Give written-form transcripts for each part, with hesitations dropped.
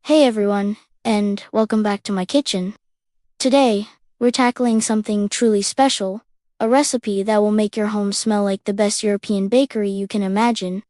Hey everyone, and welcome back to my kitchen. Today, we're tackling something truly special, a recipe that will make your home smell like the best European bakery you can imagine.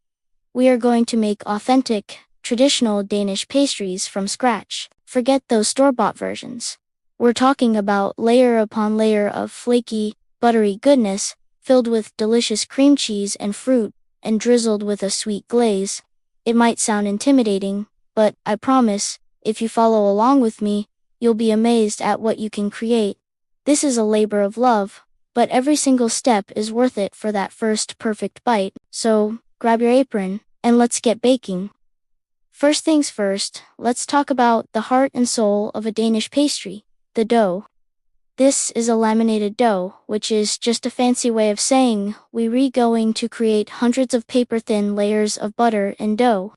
We are going to make authentic, traditional Danish pastries from scratch. Forget those store-bought versions. We're talking about layer upon layer of flaky, buttery goodness, filled with delicious cream cheese and fruit, and drizzled with a sweet glaze. It might sound intimidating, but I promise, if you follow along with me, you'll be amazed at what you can create. This is a labor of love, but every single step is worth it for that first perfect bite. So, grab your apron, and let's get baking. First things first, let's talk about the heart and soul of a Danish pastry, the dough. This is a laminated dough, which is just a fancy way of saying we're going to create hundreds of paper-thin layers of butter and dough.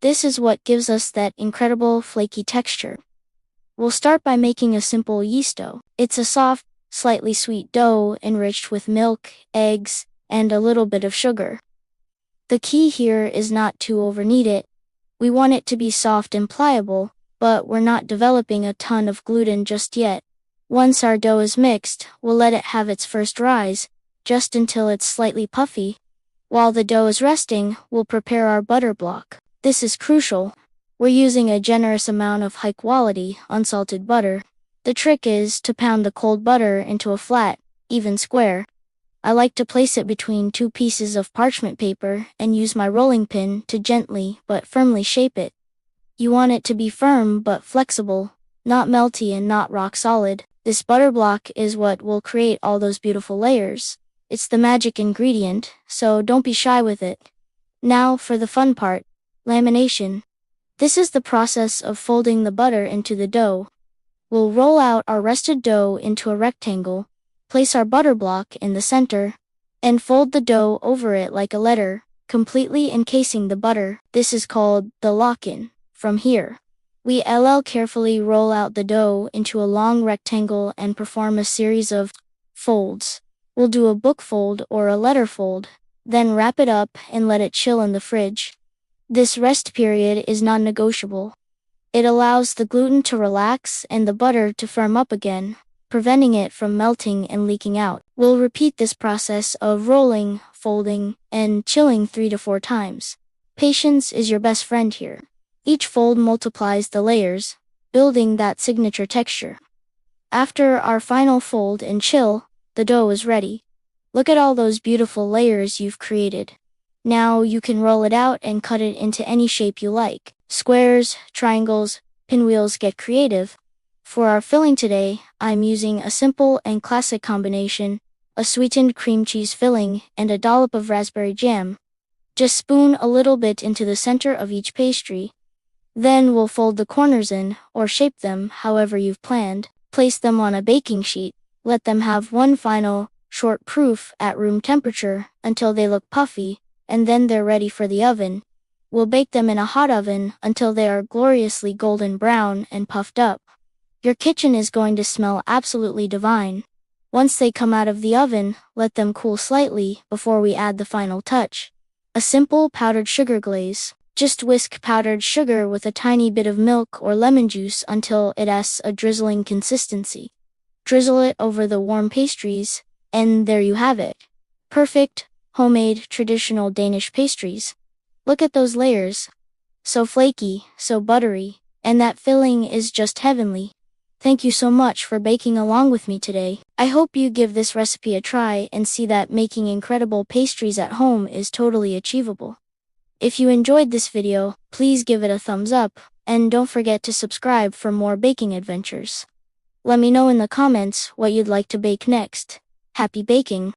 This is what gives us that incredible flaky texture. We'll start by making a simple yeast dough. It's a soft, slightly sweet dough enriched with milk, eggs, and a little bit of sugar. The key here is not to overknead it. We want it to be soft and pliable, but we're not developing a ton of gluten just yet. Once our dough is mixed, we'll let it have its first rise, just until it's slightly puffy. While the dough is resting, we'll prepare our butter block. This is crucial. We're using a generous amount of high-quality, unsalted butter. The trick is to pound the cold butter into a flat, even square. I like to place it between two pieces of parchment paper and use my rolling pin to gently but firmly shape it. You want it to be firm but flexible, not melty and not rock solid. This butter block is what will create all those beautiful layers. It's the magic ingredient, so don't be shy with it. Now for the fun part. Lamination. This is the process of folding the butter into the dough. We'll roll out our rested dough into a rectangle, place our butter block in the center, and fold the dough over it like a letter, completely encasing the butter. This is called the lock-in. From here, we'll carefully roll out the dough into a long rectangle and perform a series of folds. We'll do a book fold or a letter fold, then wrap it up and let it chill in the fridge. This rest period is non-negotiable. It allows the gluten to relax and the butter to firm up again, preventing it from melting and leaking out. We'll repeat this process of rolling, folding, and chilling 3 to 4 times. Patience is your best friend here. Each fold multiplies the layers, building that signature texture. After our final fold and chill, the dough is ready. Look at all those beautiful layers you've created. Now you can roll it out and cut it into any shape you like. Squares, triangles, pinwheels, get creative. For our filling today, I'm using a simple and classic combination, a sweetened cream cheese filling and a dollop of raspberry jam. Just spoon a little bit into the center of each pastry. Then we'll fold the corners in, or shape them however you've planned. Place them on a baking sheet. Let them have one final, short proof at room temperature until they look puffy, and then they're ready for the oven. We'll bake them in a hot oven until they are gloriously golden brown and puffed up. Your kitchen is going to smell absolutely divine. Once they come out of the oven, let them cool slightly before we add the final touch. A simple powdered sugar glaze. Just whisk powdered sugar with a tiny bit of milk or lemon juice until it has a drizzling consistency. Drizzle it over the warm pastries, and there you have it. Perfect, homemade, traditional Danish pastries. Look at those layers. So flaky, so buttery, and that filling is just heavenly. Thank you so much for baking along with me today. I hope you give this recipe a try and see that making incredible pastries at home is totally achievable. If you enjoyed this video, please give it a thumbs up, and don't forget to subscribe for more baking adventures. Let me know in the comments what you'd like to bake next. Happy baking!